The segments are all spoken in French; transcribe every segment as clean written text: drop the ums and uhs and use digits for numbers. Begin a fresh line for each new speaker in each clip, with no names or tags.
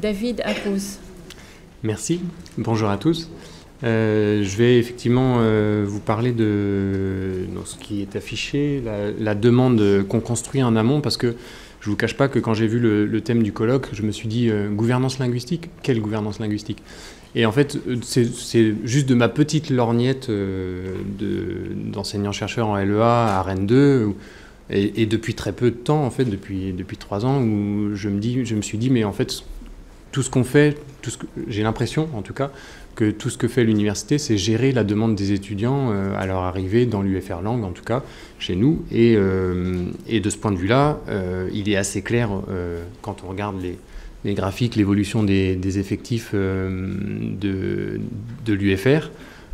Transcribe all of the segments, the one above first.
David Akous.
Merci, bonjour à tous. Je vais effectivement vous parler de ce qui est affiché, la demande qu'on construit en amont, parce que je ne vous cache pas que quand j'ai vu le thème du colloque, je me suis dit gouvernance linguistique, quelle gouvernance linguistique? Et en fait, c'est juste de ma petite lorgnette d'enseignant-chercheur en LEA à Rennes 2, et depuis très peu de temps, en fait, depuis 3 ans, où je me suis dit, mais en fait, tout ce qu'on fait, j'ai l'impression, en tout cas, que tout ce que fait l'université, c'est gérer la demande des étudiants à leur arrivée dans l'UFR Langue, en tout cas, chez nous. Et de ce point de vue-là, il est assez clair, quand on regarde les graphiques, l'évolution des effectifs de l'UFR,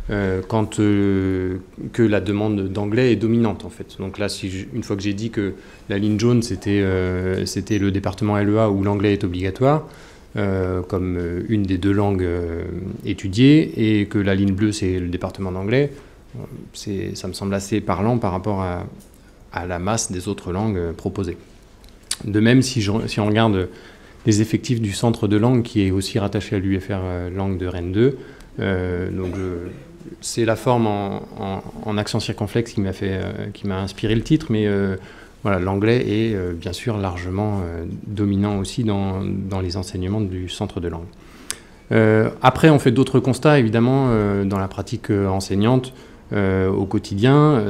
que la demande d'anglais est dominante, en fait. Donc là, une fois que j'ai dit que la ligne jaune, c'était le département LEA où l'anglais est obligatoire, comme une des 2 langues étudiées, et que la ligne bleue, c'est le département d'anglais, ça me semble assez parlant par rapport à la masse des autres langues proposées. De même, si on regarde les effectifs du centre de langue, qui est aussi rattaché à l'UFR Langue de Rennes 2, c'est la forme en accent circonflexe qui m'a inspiré le titre, mais voilà, l'anglais est bien sûr largement dominant aussi dans les enseignements du centre de langue. Après, on fait d'autres constats, évidemment, dans la pratique enseignante au quotidien.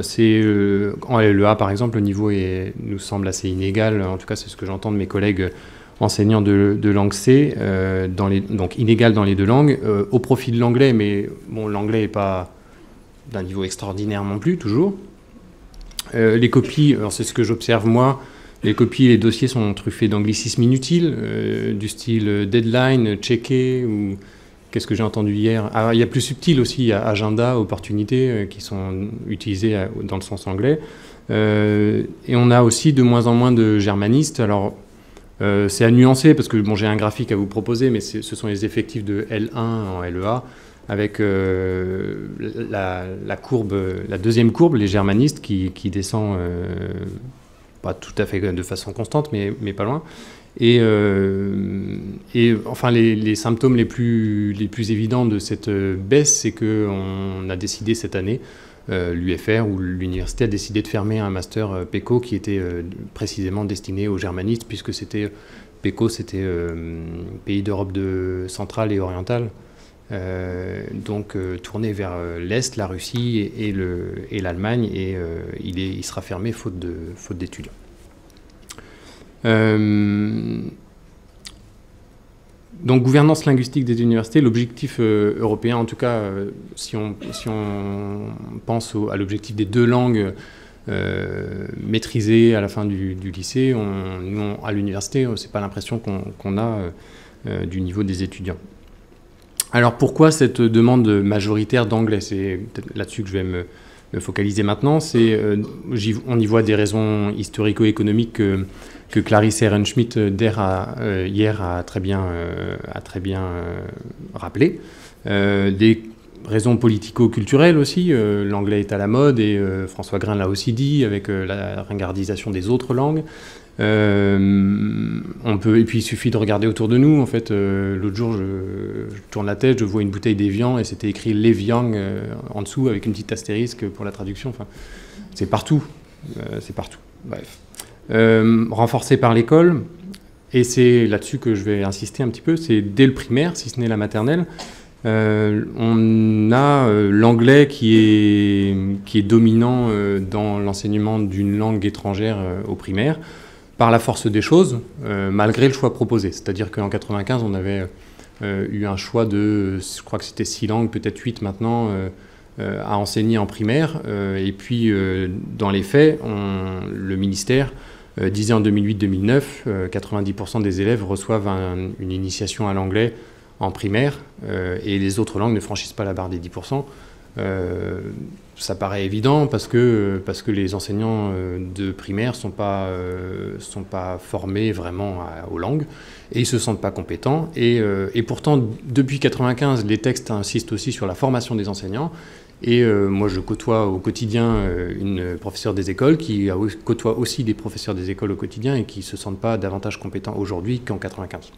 En LEA, par exemple, le niveau nous semble assez inégal. En tout cas, c'est ce que j'entends de mes collègues enseignants de langue C, donc inégal dans les 2 langues, au profit de l'anglais, mais bon, l'anglais n'est pas d'un niveau extraordinaire non plus, toujours. Les copies, alors c'est ce que j'observe moi, les copies et les dossiers sont truffés d'anglicismes inutiles, du style deadline, checker, ou qu'est-ce que j'ai entendu hier. Ah, il y a plus subtil aussi, il y a agenda, opportunité, qui sont utilisés dans le sens anglais. Et on a aussi de moins en moins de germanistes. Alors, c'est à nuancer, parce que bon, j'ai un graphique à vous proposer, mais ce sont les effectifs de L1 en LEA, avec la courbe, la deuxième courbe, les germanistes, qui descend pas tout à fait de façon constante, mais pas loin. Et enfin, les symptômes les plus évidents de cette baisse, c'est qu'on a décidé cette année, l'UFR ou l'université a décidé de fermer un master PECO qui était précisément destiné aux germanistes, puisque PECO, c'était pays d'Europe centrale et orientale. Donc tourné vers l'Est, la Russie et l'Allemagne, et il sera fermé faute d'étudiants. Donc gouvernance linguistique des universités, l'objectif européen, en tout cas, si on pense à l'objectif des 2 langues maîtrisées à la fin du lycée, nous, à l'université, c'est pas l'impression qu'on a du niveau des étudiants. Alors pourquoi cette demande majoritaire d'anglais? C'est peut-être là-dessus que je vais me focaliser maintenant. On y voit des raisons historico-économiques que Clarisse Ehrenschmidt hier a très bien rappelé. Des raisons politico-culturelles aussi. L'anglais est à la mode, et François Grain l'a aussi dit, avec la ringardisation des autres langues. Et puis il suffit de regarder autour de nous. En fait, l'autre jour, je tourne la tête, je vois une bouteille d'Evian et c'était écrit l'Evian en dessous avec une petite astérisque pour la traduction. Enfin, c'est partout. Bref. Renforcé par l'école, et c'est là-dessus que je vais insister un petit peu, c'est dès le primaire, si ce n'est la maternelle, on a l'anglais qui est dominant dans l'enseignement d'une langue étrangère au primaire, par la force des choses, malgré le choix proposé. C'est-à-dire qu'en 1995, on avait eu un choix je crois que c'était 6 langues, peut-être 8 maintenant, à enseigner en primaire. Et puis, dans les faits, le ministère disait en 2008-2009, 90% des élèves reçoivent une initiation à l'anglais en primaire, et les autres langues ne franchissent pas la barre des 10%. Ça paraît évident parce que les enseignants de primaire sont pas formés vraiment aux langues, et ils se sentent pas compétents. Et pourtant, depuis 1995, les textes insistent aussi sur la formation des enseignants. Et moi, je côtoie au quotidien une professeure des écoles qui côtoie aussi des professeurs des écoles au quotidien et qui ne se sentent pas davantage compétents aujourd'hui qu'en 1995.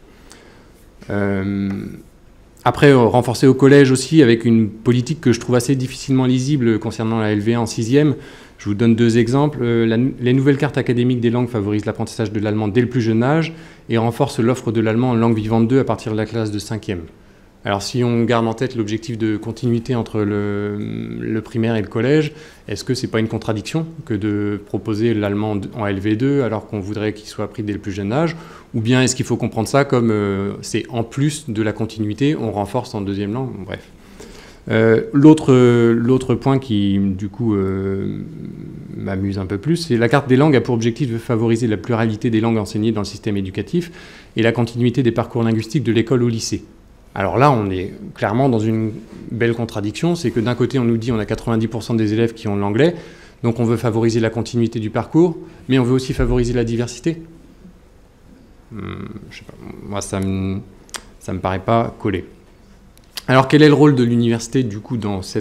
Après, renforcer au collège aussi avec une politique que je trouve assez difficilement lisible concernant la LV1 en 6e. Je vous donne 2 exemples. Les nouvelles cartes académiques des langues favorisent l'apprentissage de l'allemand dès le plus jeune âge et renforcent l'offre de l'allemand en langue vivante 2 à partir de la classe de 5e. Alors si on garde en tête l'objectif de continuité entre le primaire et le collège, est-ce que c'est pas une contradiction que de proposer l'allemand en LV2 alors qu'on voudrait qu'il soit appris dès le plus jeune âge? Ou bien est-ce qu'il faut comprendre ça comme c'est en plus de la continuité, on renforce en deuxième langue? Bref. L'autre point qui, du coup, m'amuse un peu plus, c'est la carte des langues a pour objectif de favoriser la pluralité des langues enseignées dans le système éducatif et la continuité des parcours linguistiques de l'école au lycée. Alors là, on est clairement dans une belle contradiction, c'est que d'un côté, on nous dit on a 90% des élèves qui ont l'anglais, donc on veut favoriser la continuité du parcours, mais on veut aussi favoriser la diversité. Je sais pas, moi, ça me paraît pas coller. Alors, quel est le rôle de l'université, du coup, dans ce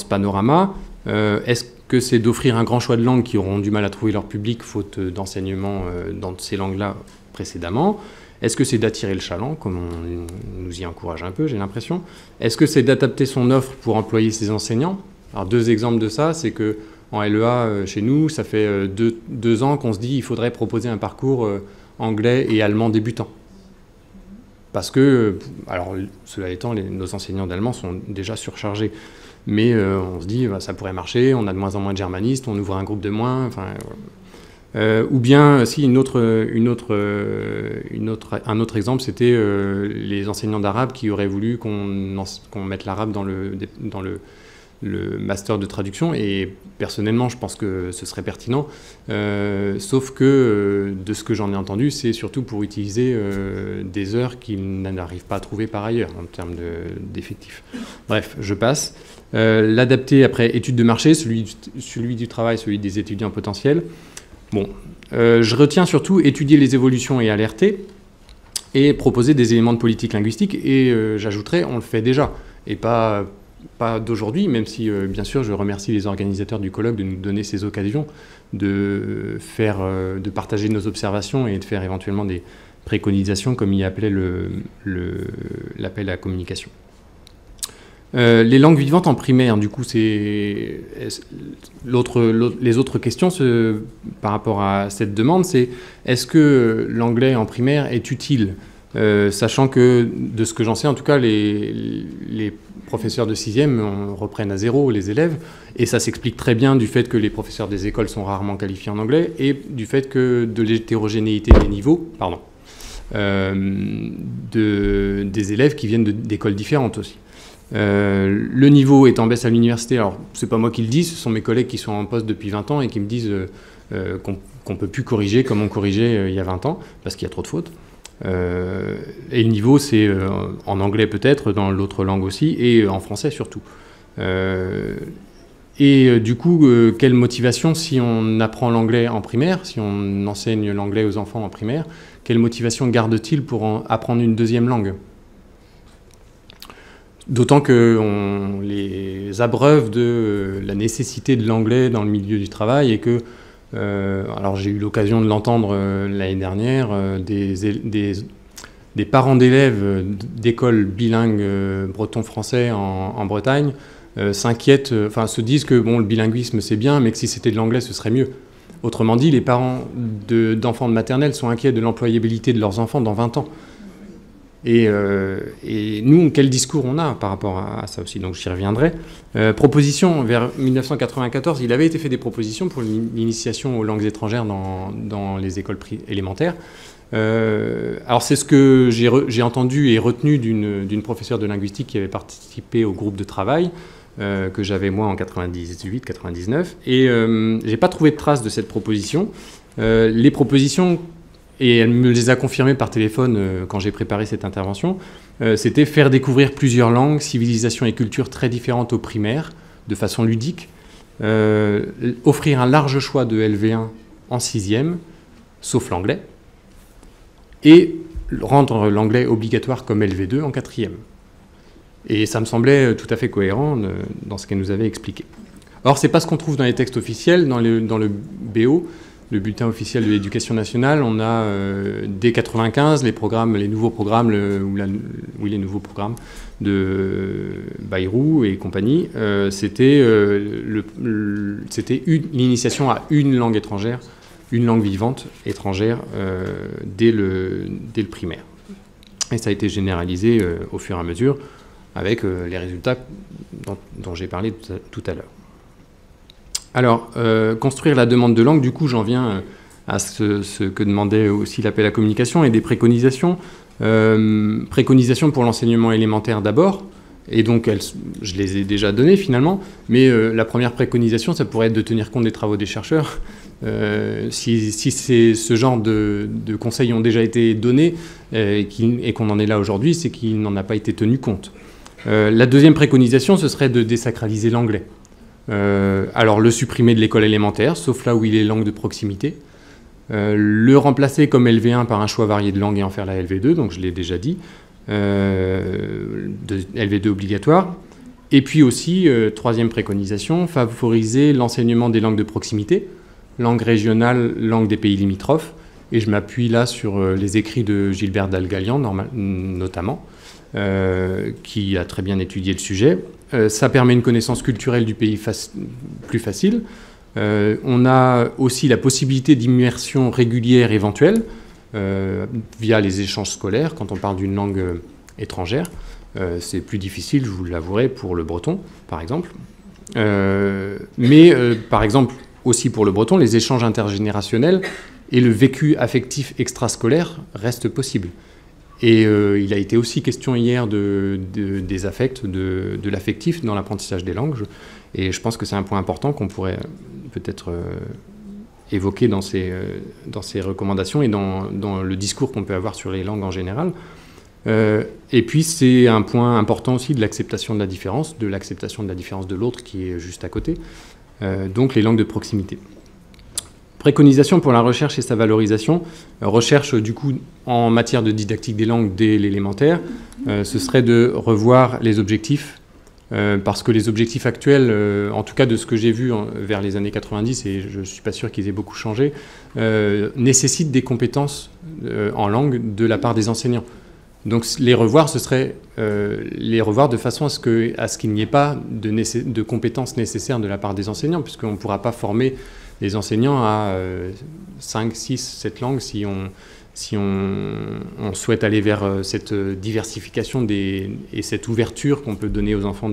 panorama? Est-ce que c'est d'offrir un grand choix de langues qui auront du mal à trouver leur public, faute d'enseignement dans ces langues-là précédemment? Est-ce que c'est d'attirer le chaland, comme on nous y encourage un peu, j'ai l'impression? Est-ce que c'est d'adapter son offre pour employer ses enseignants? Alors, 2 exemples de ça, c'est qu'en LEA, chez nous, ça fait 2 ans qu'on se dit qu'il faudrait proposer un parcours anglais et allemand débutant. Parce que, alors, cela étant, nos enseignants d'allemand sont déjà surchargés. Mais on se dit, bah, ça pourrait marcher, on a de moins en moins de germanistes, on ouvre un groupe de moins, enfin... ou bien, si, un autre exemple, c'était les enseignants d'arabe qui auraient voulu qu'on mette l'arabe dans le master de traduction. Et personnellement, je pense que ce serait pertinent. Sauf que, de ce que j'en ai entendu, c'est surtout pour utiliser des heures qu'ils n'arrivent pas à trouver par ailleurs, en termes d'effectifs. Bref, je passe. L'adapter après études de marché, celui du travail, celui des étudiants potentiels. Bon, je retiens surtout étudier les évolutions et alerter, et proposer des éléments de politique linguistique, et j'ajouterais, on le fait déjà, et pas d'aujourd'hui, même si, bien sûr, je remercie les organisateurs du colloque de nous donner ces occasions de partager nos observations et de faire éventuellement des préconisations, comme y appelait l'appel à la communication. Les langues vivantes en primaire, du coup, c'est les autres questions par rapport à cette demande, c'est est-ce que l'anglais en primaire est utile, sachant que, de ce que j'en sais, en tout cas, les professeurs de 6e reprennent à 0 les élèves, et ça s'explique très bien du fait que les professeurs des écoles sont rarement qualifiés en anglais, et du fait que de l'hétérogénéité des niveaux, des élèves qui viennent d'écoles différentes aussi. Le niveau est en baisse à l'université. Alors, c'est pas moi qui le dis, ce sont mes collègues qui sont en poste depuis 20 ans et qui me disent qu'on ne peut plus corriger comme on corrigeait il y a 20 ans, parce qu'il y a trop de fautes. Et le niveau, c'est en anglais peut-être, dans l'autre langue aussi, et en français surtout. Du coup, quelle motivation, si on apprend l'anglais en primaire, si on enseigne l'anglais aux enfants en primaire, quelle motivation garde-t-il pour apprendre une deuxième langue ? D'autant qu'on les abreuve de la nécessité de l'anglais dans le milieu du travail et que, alors j'ai eu l'occasion de l'entendre l'année dernière, des parents d'élèves d'écoles bilingues breton-français en Bretagne s'inquiètent, enfin se disent que bon, le bilinguisme c'est bien, mais que si c'était de l'anglais ce serait mieux. Autrement dit, les parents d'enfants de maternelle sont inquiets de l'employabilité de leurs enfants dans 20 ans. Et nous, quel discours on a par rapport à ça aussi, donc j'y reviendrai. Proposition, vers 1994, il avait été fait des propositions pour l'initiation aux langues étrangères dans les écoles élémentaires. Alors c'est ce que j'ai entendu et retenu d'une professeure de linguistique qui avait participé au groupe de travail que j'avais moi en 98-99, et j'ai pas trouvé de trace de cette proposition. Les propositions, et elle me les a confirmées par téléphone quand j'ai préparé cette intervention, c'était faire découvrir plusieurs langues, civilisations et cultures très différentes aux primaires, de façon ludique, offrir un large choix de LV1 en 6e, sauf l'anglais, et rendre l'anglais obligatoire comme LV2 en 4e. Et ça me semblait tout à fait cohérent dans ce qu'elle nous avait expliqué. Or, ce n'est pas ce qu'on trouve dans les textes officiels, dans le BO. le bulletin officiel de l'éducation nationale, on a dès 95 les nouveaux programmes de Bayrou et compagnie. C'était l'initiation à une langue étrangère, une langue vivante étrangère dès le primaire. Et ça a été généralisé au fur et à mesure avec les résultats dont j'ai parlé tout à l'heure. Alors, construire la demande de langue, du coup, j'en viens à ce que demandait aussi l'appel à communication et des préconisations. Préconisations pour l'enseignement élémentaire d'abord, et donc je les ai déjà données finalement, mais la première préconisation, ça pourrait être de tenir compte des travaux des chercheurs. Si ce genre de conseils ont déjà été donnés et qu'on en est là aujourd'hui, c'est qu'il n'en a pas été tenu compte. La deuxième préconisation, ce serait de désacraliser l'anglais. Alors le supprimer de l'école élémentaire, sauf là où il est langue de proximité. Le remplacer comme LV1 par un choix varié de langues et en faire la LV2, donc je l'ai déjà dit, LV2 obligatoire. Et puis aussi, troisième préconisation, favoriser l'enseignement des langues de proximité, langue régionale, langue des pays limitrophes. Et je m'appuie là sur les écrits de Gilbert Dalgalian, notamment, qui a très bien étudié le sujet. Ça permet une connaissance culturelle du pays plus facile. On a aussi la possibilité d'immersion régulière éventuelle via les échanges scolaires quand on parle d'une langue étrangère. C'est plus difficile, je vous l'avouerai, pour le breton, par exemple. Mais, par exemple, aussi pour le breton, les échanges intergénérationnels et le vécu affectif extrascolaire restent possibles. Et il a été aussi question hier des affects, de l'affectif dans l'apprentissage des langues. Et je pense que c'est un point important qu'on pourrait peut-être évoquer dans ces recommandations et dans le discours qu'on peut avoir sur les langues en général. Et puis c'est un point important aussi de l'acceptation de la différence de l'autre qui est juste à côté. Donc les langues de proximité. Préconisation pour la recherche et sa valorisation. Recherche, du coup, en matière de didactique des langues dès l'élémentaire, ce serait de revoir les objectifs, parce que les objectifs actuels, en tout cas de ce que j'ai vu vers les années 90, et je ne suis pas sûr qu'ils aient beaucoup changé, nécessitent des compétences en langue de la part des enseignants. Donc les revoir, ce serait les revoir de façon à ce qu'il n'y ait pas de compétences nécessaires de la part des enseignants, puisqu'on ne pourra pas former les enseignants à 5, 6, 7 langues si on souhaite aller vers cette diversification et cette ouverture qu'on peut donner aux enfants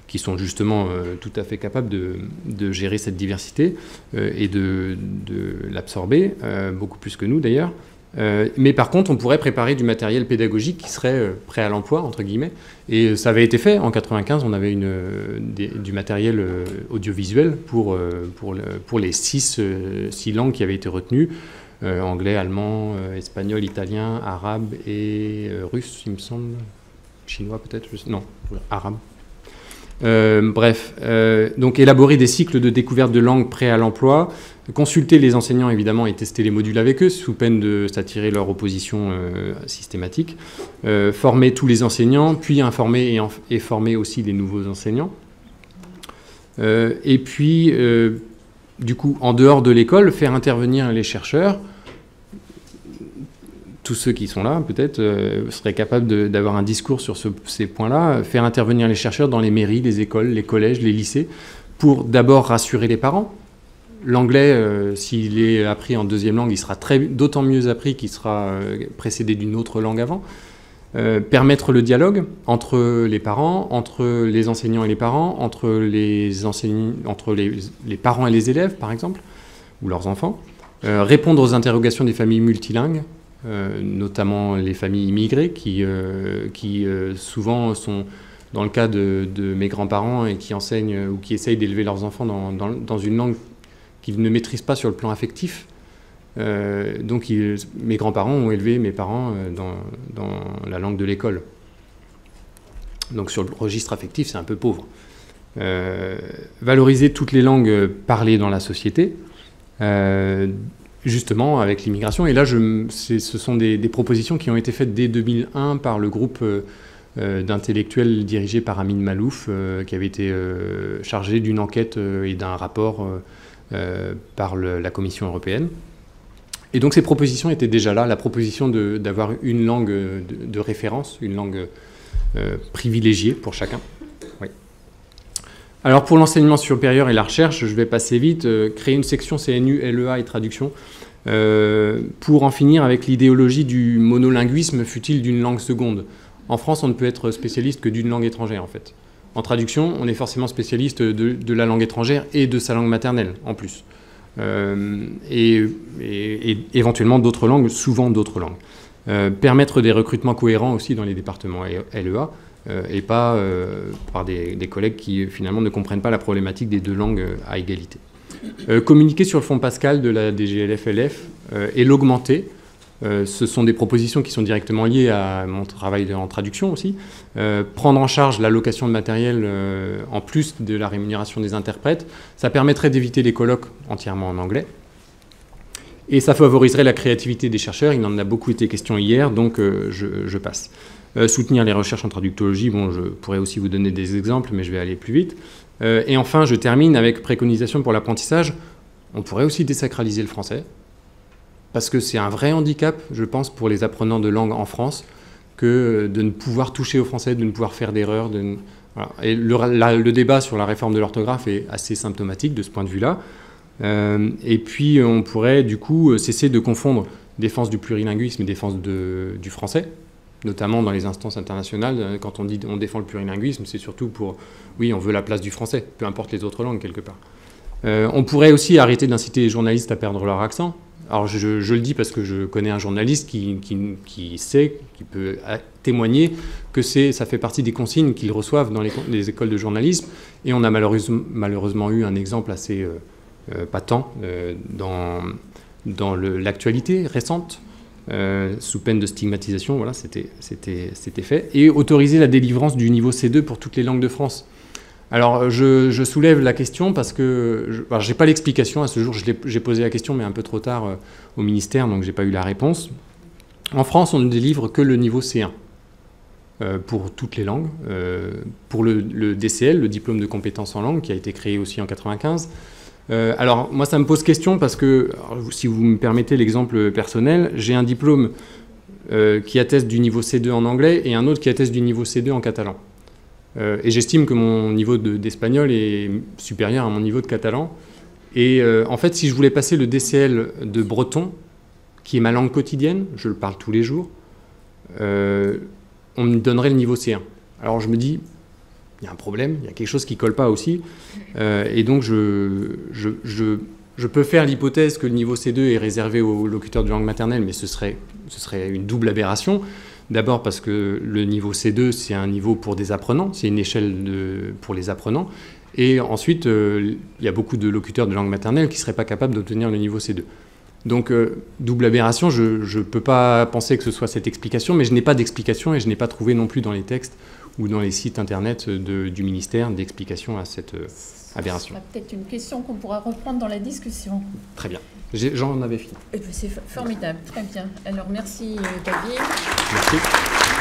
qui sont justement tout à fait capables de gérer cette diversité et de l'absorber, beaucoup plus que nous d'ailleurs. Mais par contre, on pourrait préparer du matériel pédagogique qui serait prêt à l'emploi, entre guillemets. Et ça avait été fait. En 95, on avait du matériel audiovisuel pour les six langues qui avaient été retenues. Anglais, allemand, espagnol, italien, arabe et russe, il me semble. Chinois peut-être, non, arabe. Donc élaborer des cycles de découverte de langues prêts à l'emploi, consulter les enseignants évidemment et tester les modules avec eux sous peine de s'attirer leur opposition systématique, former tous les enseignants, puis informer et former aussi les nouveaux enseignants. Et puis, du coup, en dehors de l'école, faire intervenir les chercheurs. Tous ceux qui sont là, peut-être, seraient capables d'avoir un discours sur ces points-là, faire intervenir les chercheurs dans les mairies, les écoles, les collèges, les lycées, pour d'abord rassurer les parents. L'anglais, s'il est appris en deuxième langue, il sera d'autant mieux appris qu'il sera précédé d'une autre langue avant. Permettre le dialogue entre les parents, entre les enseignants et les parents, entre les parents et les élèves, par exemple, ou leurs enfants. Répondre aux interrogations des familles multilingues, notamment les familles immigrées qui souvent sont dans le cas de mes grands-parents et qui enseignent ou qui essayent d'élever leurs enfants dans une langue qu'ils ne maîtrisent pas sur le plan affectif. Donc mes grands-parents ont élevé mes parents dans la langue de l'école. Donc sur le registre affectif, c'est un peu pauvre. Valoriser toutes les langues parlées dans la société, justement avec l'immigration. Et là, ce sont des propositions qui ont été faites dès 2001 par le groupe d'intellectuels dirigé par Amin Malouf, qui avait été chargé d'une enquête et d'un rapport par la Commission européenne. Et donc ces propositions étaient déjà là, la proposition d'avoir une langue de référence, une langue privilégiée pour chacun. Oui. Alors pour l'enseignement supérieur et la recherche, je vais passer vite, créer une section CNU, LEA et traduction pour en finir avec l'idéologie du monolinguisme, fût-il d'une langue seconde. En France, on ne peut être spécialiste que d'une langue étrangère en fait. En traduction, on est forcément spécialiste de la langue étrangère et de sa langue maternelle en plus. Et éventuellement d'autres langues, souvent d'autres langues. Permettre des recrutements cohérents aussi dans les départements LEA et pas par des collègues qui finalement ne comprennent pas la problématique des deux langues à égalité. Communiquer sur le fonds Pascal de la DGLF-LF et l'augmenter. Ce sont des propositions qui sont directement liées à mon travail en traduction aussi. Prendre en charge l'allocation de matériel en plus de la rémunération des interprètes, ça permettrait d'éviter les colloques entièrement en anglais. Et ça favoriserait la créativité des chercheurs. Il en a beaucoup été question hier, donc je passe. Soutenir les recherches en traductologie, bon, je pourrais aussi vous donner des exemples, mais je vais aller plus vite. Et enfin, je termine avec préconisation pour l'apprentissage. On pourrait aussi désacraliser le français. Parce que c'est un vrai handicap, je pense, pour les apprenants de langue en France, que de ne pouvoir toucher au français, de ne pouvoir faire d'erreurs. Voilà. Et le débat sur la réforme de l'orthographe est assez symptomatique de ce point de vue-là. Et puis, on pourrait, du coup, cesser de confondre défense du plurilinguisme et défense du français, notamment dans les instances internationales. Quand on dit on défend le plurilinguisme, c'est surtout pour, oui, on veut la place du français, peu importe les autres langues, quelque part. On pourrait aussi arrêter d'inciter les journalistes à perdre leur accent. Alors je le dis parce que je connais un journaliste qui sait, qui peut témoigner que ça fait partie des consignes qu'ils reçoivent dans les écoles de journalisme. Et on a malheureusement eu un exemple assez patent dans l'actualité récente, sous peine de stigmatisation. Voilà, c'était fait. Et autoriser la délivrance du niveau C2 pour toutes les langues de France. Alors, je soulève la question parce que je n'ai pas l'explication à ce jour. J'ai posé la question, mais un peu trop tard au ministère, donc je n'ai pas eu la réponse. En France, on ne délivre que le niveau C1 pour toutes les langues. Pour le DCL, le diplôme de compétence en langue, qui a été créé aussi en 1995. Alors, moi, ça me pose question parce que, si vous me permettez l'exemple personnel, j'ai un diplôme qui atteste du niveau C2 en anglais et un autre qui atteste du niveau C2 en catalan. Et j'estime que mon niveau d'espagnol est supérieur à mon niveau de catalan. Et en fait, si je voulais passer le DCL de breton, qui est ma langue quotidienne, je le parle tous les jours, on me donnerait le niveau C1. Alors je me dis, il y a un problème, il y a quelque chose qui ne colle pas aussi. Et donc je peux faire l'hypothèse que le niveau C2 est réservé aux locuteurs de langue maternelle, mais ce serait une double aberration. D'abord parce que le niveau C2, c'est un niveau pour des apprenants, c'est une échelle pour les apprenants. Et ensuite, il y a beaucoup de locuteurs de langue maternelle qui ne seraient pas capables d'obtenir le niveau C2. Donc, double aberration, je ne peux pas penser que ce soit cette explication, mais je n'ai pas d'explication et je n'ai pas trouvé non plus dans les textes ou dans les sites internet du ministère d'explication à cette aberration.
Peut-être une question qu'on pourra reprendre dans la discussion.
Très bien. J'en avais fini.
C'est formidable, très bien. Alors merci David.
Merci.